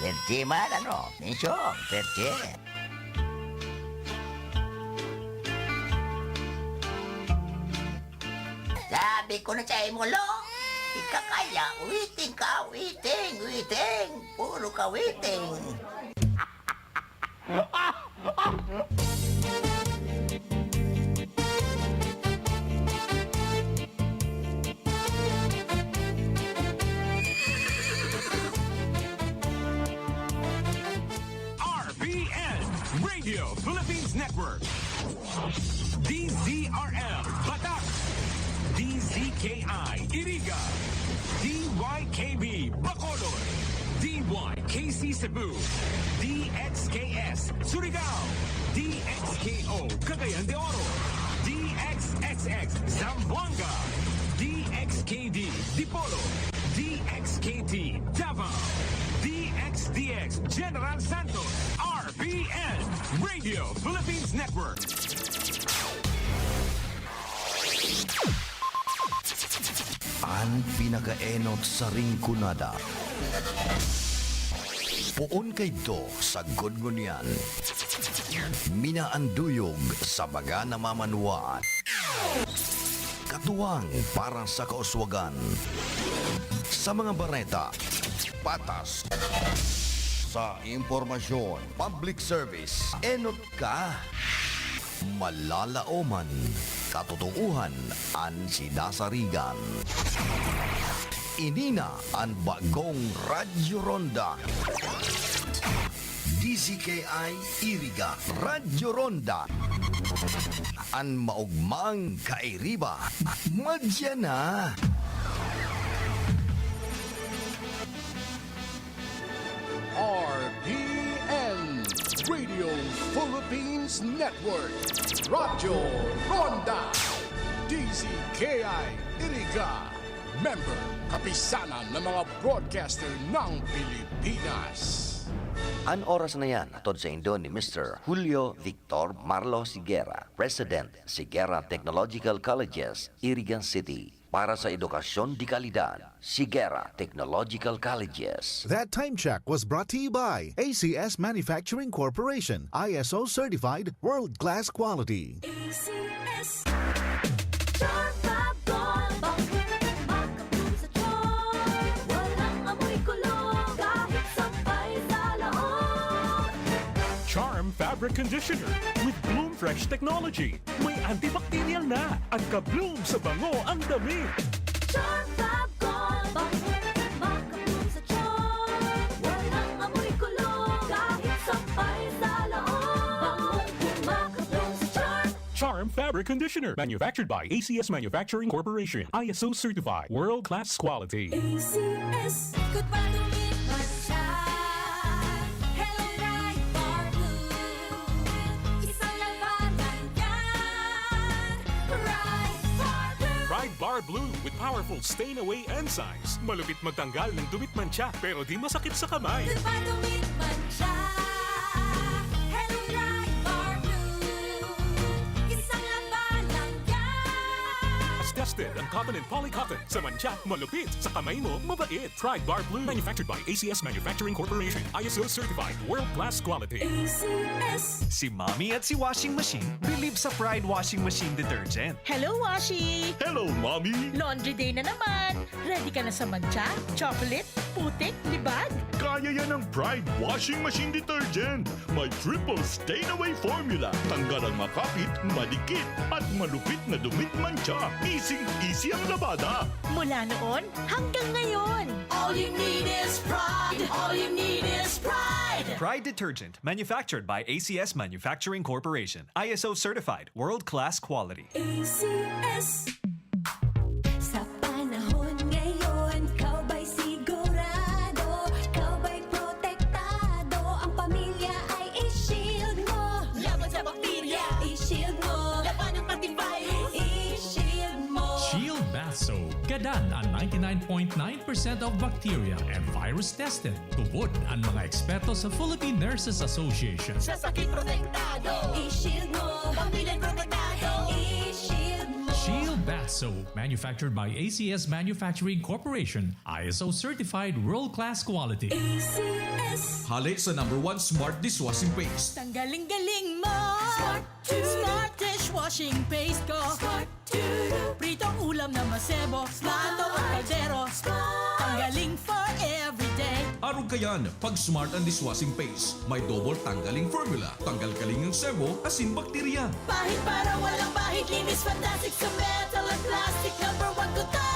Perche man, ano? Nisyong, perche. Sabi ko na sa'yo mo, lo. Di ka kaya. Witing ka, witing. Puro ka witing. Radio Philippines Network, DZRL Batak, DZKI Iriga, DYKB Bacolod, DYKC Cebu, DXKS Surigao, DXKO Cagayan de Oro, DXXX Zamboanga, DXKD Dipolo, DXKT Davao, DXDX General Santos, RPN Radio Philippines Network. Ang pinakaenot sa ringkunada. Puon kay do sa gudngunyan. Minaanduyog sa baga namamanuan. Katuwang para sa kauswagan. Sa mga bareta, patas. Sa impormasyon, public service, enot ka. Malalaoman, katotohuan, ang sinasarigan. Inina ang bagong Radyo Ronda. DZKI Iriga Radyo Ronda. Ang maugmang kairiba. Madya na. RPN Radio Philippines Network, Radyo Ronda, DZKI Iriga, member kapisanan ng mga broadcaster ng Pilipinas. Ang oras na yan, atod sa Indo ni Mr. Julio Victor Marlo Siguera, President, Siguera Technological Colleges, Irigan City. Para sa edukasyon di kalidad, Siguera Technological Colleges. That time check was brought to you by ACS Manufacturing Corporation, ISO certified, world-class quality. ACS. Charm Fabric Conditioner with Bloom Fresh Technology. May antibacterial na at ka-bloom sa bango ang damit. Charm Fab Gold, bango, makabloom sa charm. Walang amoy kulong, kahit sampay sa laon. Bangong makabloom sa charm. Charm Fabric Conditioner, manufactured by ACS Manufacturing Corporation. ISO certified, world-class quality. ACS, good pa dumit man siya. Hello, right for blue. Isang labanan yan. Right for blue. Pride Bar Blue with powerful stain-away enzymes. Malupit magtanggal ng dumit mancha pero di masakit sa kamay. Good pa dumit man siya. Hello, right for blue. Isang labanan yan. As tested ang cotton and polycotton. Sa mancha, malupit. Sa kamay mo, mabait. Pride Bar Blue, manufactured by ACS Manufacturing Corporation. ISO certified, world-class quality. ACS. Si Mommy at si Washing Machine believe sa Pride Washing Machine Detergent. Hello, Washi! Hello, Mommy! Laundry day na naman! Ready ka na sa mancha, chocolate, putik, libag? Kaya yan ng Pride Washing Machine Detergent. May triple stain-away formula. Tanggal ang makapit, madikit, at malupit na dumit mancha. Easy ang labada. Mula noon hanggang ngayon. All you need is pride. All you need is pride. Pride Detergent, manufactured by ACS Manufacturing Corporation. ISO certified, world-class quality. ACS. Sa panahon ngayon, kau ba'y sigurado? Kau ba'y protektado? Ang pamilya ay i-shield mo. Laban sa bakterya, i-shield mo. Laban ng antivirus, i-shield mo. Shield Bath Soap. Gadan ang 99.9% of bacteria and virus tested. Tubod ang mga eksperto sa Philippine Nurses Association. Sa sakit protektado, i-shield mo. Pamilya'y protektado, i-shield mo. Shield Bath Soap, manufactured by ACS Manufacturing Corporation, ISO certified world-class quality. ACS. Hali sa #1 Smart Dishwashing Paste. Tanggaling-galing mo! Smart dishwashing paste ko! Pritong ulam na masebo, plato o kaldero. Tanggaling for everyday. Araw kayan, pag Smart ang Dishwashing Paste, may double tanggaling formula. Tanggal kaling ng sebo, asin bakterya. Bahid para walang bahid, linis fantastic sa metal at plastic. #1 ko to!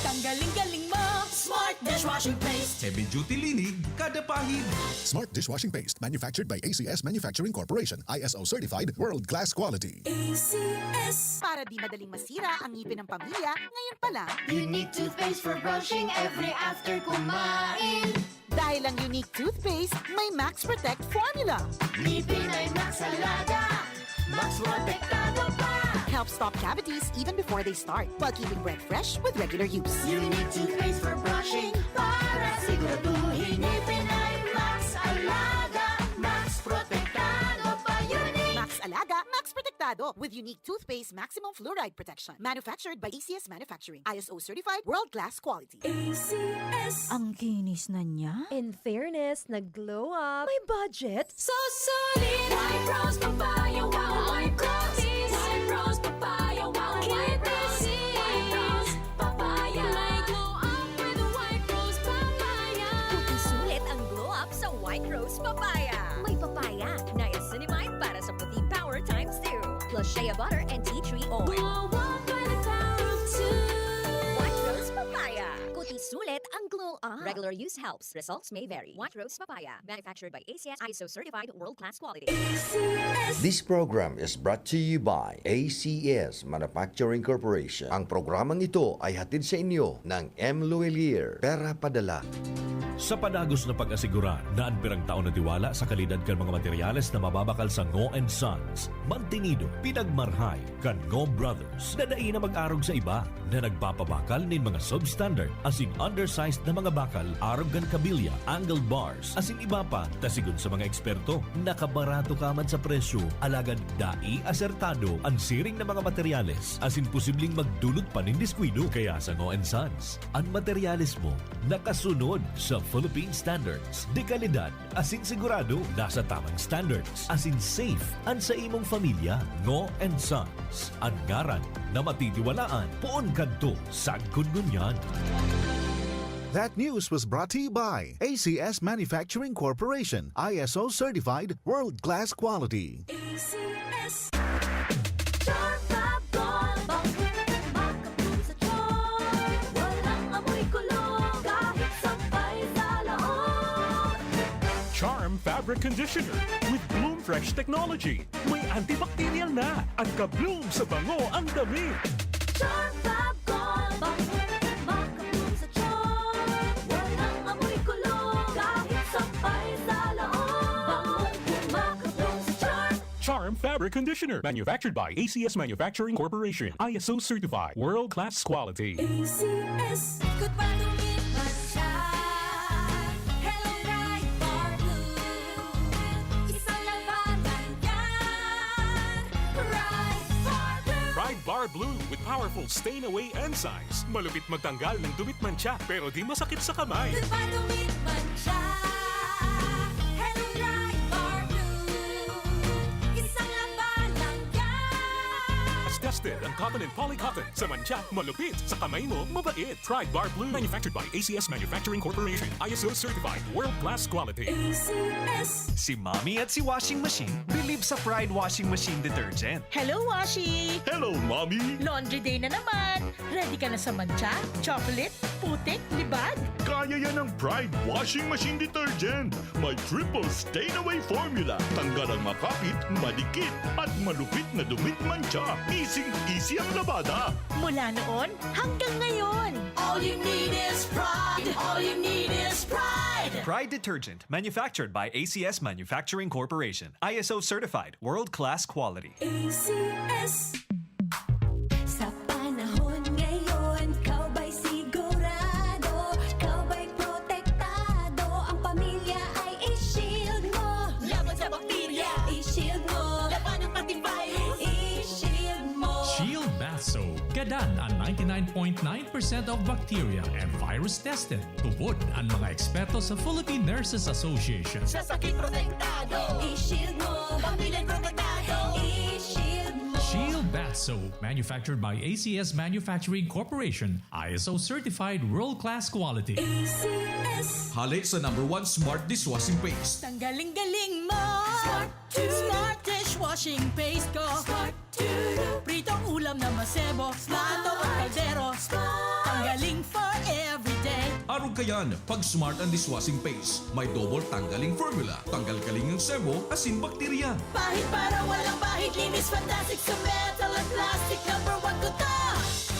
Tanggaling-galing mo! Smart dishwashing paste. Heavy duty linig, kada pahid. Smart Dishwashing Paste, manufactured by ACS Manufacturing Corporation, ISO certified, world-class quality. ACS. Para di madaling masira ang ngipin ng pamilya, ngayon pa lang. Unique toothpaste for brushing every after kumain. Dahil ang unique toothpaste, may Max Protect formula. Ngipin ay Max Alaga. Max Protektado pa. Helps stop cavities even before they start, while keeping breath fresh with regular use. Unique toothpaste for brushing para siguraduhin ngipin ay Max Alaga. Max Protektado pa. Unique. Max Alaga, Max Protectado with unique toothpaste maximum fluoride protection. Manufactured by ACS Manufacturing. ISO certified, world-class quality. ACS. Ang kinis na niya. In fairness, nag-glow up. May budget. So solid. White rose papaya, wow, white roses. White rose papaya, wow, white roses. White rose papaya. May glow up with white rose papaya. Puti sulit ang glow up sa White Rose Papaya. May papaya, niacinamide para sa puti power times 2. Plus shea butter and tea tree oil. Glow up by the power of 2. White Rose Papaya. Puti sulit ang glow up. Regular use helps. Results may vary. White Rose Papaya. Manufactured by ACS ISO certified world-class quality. This program is brought to you by ACS Manufacturing Corporation. Ang programang ito ay hatid sa inyo ng M. Luelier, Pera Padala. Sa panagos na pag-asigura na ang pirang taon na tiwala sa kalidad kan mga materyales na mababakal sa Ngo & Sons, mantinido, pinagmarhay kan Ngo Brothers na dai na mag-arog sa iba na nagpapabakal nin mga substandard asing undersized na mga bakal, arog kan kabilya, angled bars, asing iba pa, tasigon sa mga eksperto, nakabarato kaman sa presyo, alagad dai asertado ang siring na mga materyales, asing posibleng magdulot pa nin diskwido. Kaya sa Ngo & Sons, ang materyales mo nakasunod sa Philippine standards. De kalidad, asin sigurado, nasa tamang standards. Asin safe, ang sa imong familia. Ngo & Sons, ang ngaran na matitiwalaan. Poon kadto, sagkod ngunyan. That news was brought to you by ACS Manufacturing Corporation, ISO certified, world-class quality. ACS. Char Fab Makapun sa char. Walang amoy kulong kahit sampay sa laot. Charm Fabric Conditioner with Bloom Fresh Technology. May antibacterial na at ka-bloom sa bango ang damit. Char Fab Makapun sa char. Walang amoy kulong kahit sampay sa laot. Makapun sa char. Charm Fabric Conditioner, manufactured by ACS Manufacturing Corporation, ISO certified, world-class quality. ACS. Ikot pa lumipas siya. Hello, Bright Bar Blue. Isang labanan yan. Bright Bar Blue. Pride Bar Blue with powerful stain-away enzymes. Malupit magtanggal ng dumit mancha pero di masakit sa kamay. Ikot pa lumipas siya. Hello, Bright Bar Blue. Isang labanan yan. As tested ang cotton and polycotton sa mancha, malupit sa kamay mo, mabait. Pride Bar Blue, manufactured by ACS Manufacturing Corporation, ISO certified, world-class quality. ACS. Si Mommy at si Washing Machine believe sa Pride Washing Machine Detergent. Hello, Washi! Hello, Mommy! Laundry day na naman. Ready ka na sa mancha, chocolate, putik, libag? Kaya yan ang Pride Washing Machine Detergent. May triple stain-away formula. Tanggal ang makapit, madikit, at malupit na dumit mancha. Easy ang labada. Mula noon hanggang ngayon. All you need is pride. All you need is pride. Pride Detergent, manufactured by ACS Manufacturing Corporation, ISO certified, world-class quality. ACS. Sa panahon ngayon, kau ba'y sigurado? Kau ba'y protektado? Ang pamilya ay i-shield mo. Laban sa bakterya, i-shield mo. Laban ng antivirus, i-shield mo. Shield Bath Soap, Gadan ang 99.9% of bacteria and virus tested. Tubod ang mga eksperto sa Philippine Nurses Association. Sa sakit protektado, i-shield mo. Pamilya protektado, i-shield mo. Shield Bath Soap, manufactured by ACS Manufacturing Corporation, ISO certified world-class quality. ACS. Hali sa #1 Smart Dishwashing Paste. Tanggaling-galing mo. Smart dishwashing paste ko. Pritong ulam na masebo. Plato at kaldero. Tanggaling for everyday. Arog kayan, pag Smart and Dishwashing Paste, may double tanggaling formula. Tanggal kaling ng sebo, asin bakterya. Pahit para walang pahit. Linis fantastic sa metal at plastic. #1 ko to.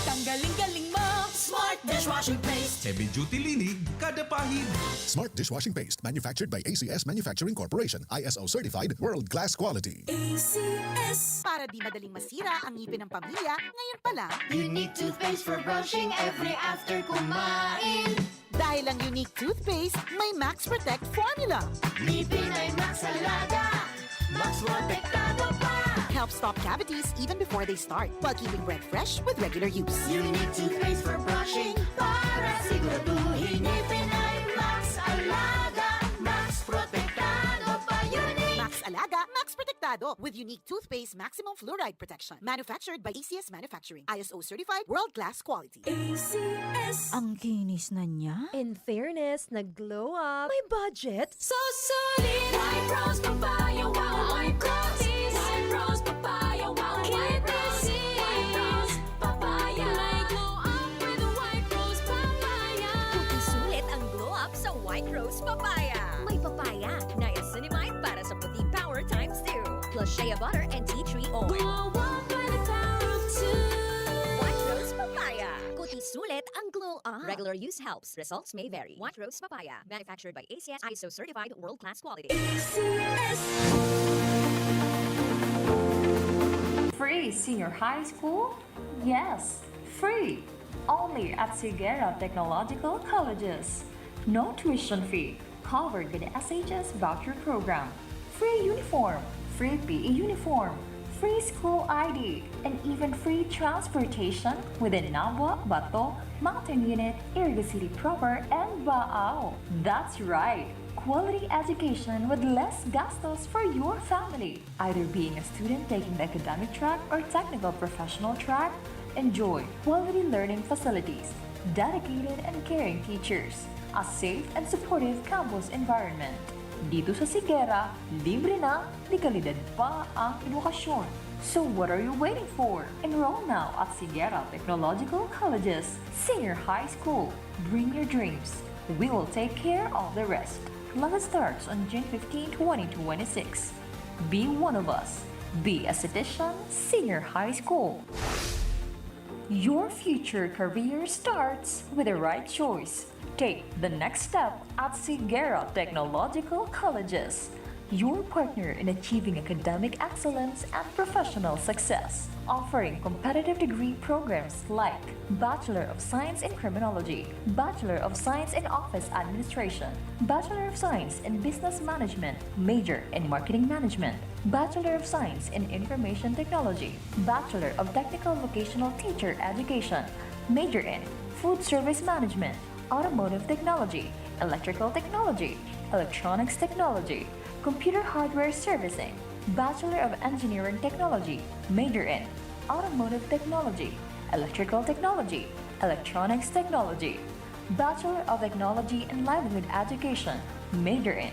Tanggaling-galing mo. Smart dishwashing paste. Heavy duty linig, kada pahid. Smart dishwashing paste manufactured by ACS Manufacturing Corporation. ISO certified world-class quality. ACS. Para di madaling masira ang ngipin ng pamilya, ngayon pa lang, Unique toothpaste for brushing every after kumain. dahil ang unique toothpaste, may Max Protect formula. Ngipin ay Max Alaga. Max protektado pa. Helps stop cavities even before they start, while keeping breath fresh with regular use. Unique toothpaste for brushing para siguraduhin ngipin ay Max Alaga. Max protektado pa. Unique. Max Alaga, Max Protectado with unique toothpaste maximum fluoride protection. Manufactured by ACS Manufacturing. ISO certified world-class quality. ACS. Ang kinis na niya. In fairness, nag-glow up. May budget. So solid. White rose papaya, wow, white rose. White rose papaya, wow, white rose. White rose papaya. May glow up with a white rose papaya. Sulit ang glow up sa White Rose Papaya. May papaya, niacinamide para sa puting power times 2. Plus shea butter and tea tree oil. Glow up with the power of 2. White Rose Papaya. Kuti sulit ang glow up. Regular use helps. Results may vary. White Rose Papaya. Manufactured by ACS ISO certified world-class quality. ACS. Free senior high school? Yes, free. Only at Sigera Technological Colleges. No tuition fee. Covered by the SHS voucher program. Free uniform. Free PE uniform. Free school ID. And even free transportation within Nabwa, Bato, Mountain Unit, Iriga City proper, and Baao. That's right. Quality education with less gastos for your family. Either being a student taking the academic track or technical professional track, enjoy quality learning facilities, dedicated and caring teachers, a safe and supportive campus environment. Dito sa Sigera, libre na, di kalidad pa ang edukasyon. So what are you waiting for? Enroll now at Sigera Technological Colleges Senior High School. Bring your dreams. We will take care of the rest. Class starts on June 15, 2026. Be one of us. Be a citizen Senior High School. Your future career starts with the right choice. Take the next step at Sigera Technological Colleges, your partner in achieving academic excellence and professional success, offering competitive degree programs like Bachelor of Science in Criminology, Bachelor of Science in Office Administration, Bachelor of Science in Business Management, Major in Marketing Management, Bachelor of Science in Information Technology, Bachelor of Technical Vocational Teacher Education, Major in Food Service Management, Automotive Technology, Electrical Technology, Electronics Technology, Computer Hardware Servicing, Bachelor of Engineering Technology, Major in Automotive Technology, Electrical Technology, Electronics Technology, Bachelor of Technology and Livelihood Education, Major in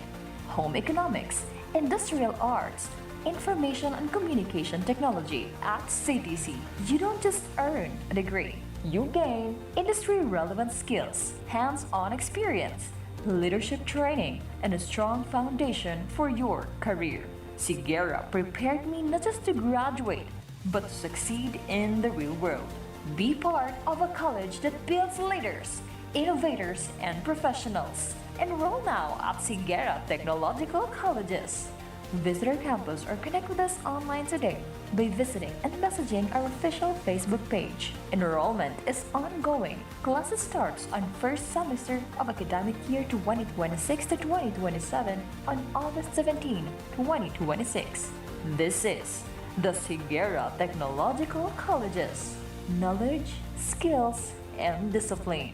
Home Economics, Industrial Arts, Information and Communication Technology at CTC. You don't just earn a degree, you gain industry-relevant skills, hands-on experience, leadership training, and a strong foundation for your career. Sigera prepared me not just to graduate, but to succeed in the real world. Be part of a college that builds leaders, innovators, and professionals. Enroll now at Sigera Technological Colleges. Visit our campus or connect with us online today by visiting and messaging our official Facebook page. Enrollment is ongoing. Classes starts on first semester of academic year 2026 to 2027 on August 17, 2026. This is the Sigera Technological Colleges. knowledge, skills, and discipline.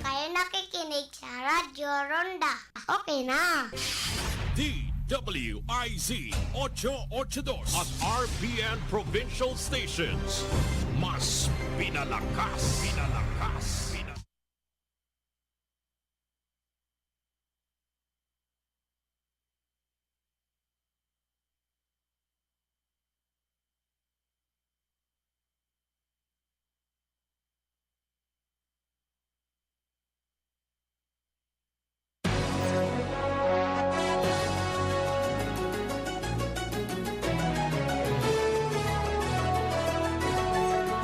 Kayo nakikinig sa Radyo Ronda. Okay na. DWIZ 882 at RPN Provincial Stations. Mas pinalakas.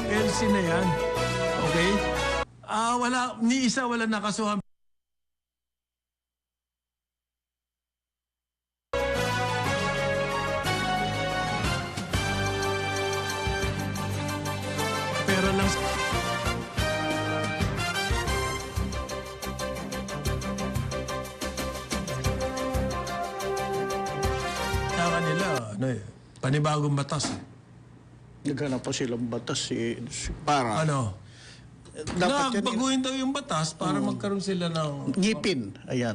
LC na yan. Okay? Ni isa wala nakasuhan. Pera lang. Sa kanila, panibagong batas eh. Naghanap pa silang batas para... Dapat baguhin daw yung batas para magkaroon sila ng... Ngipin, ayan.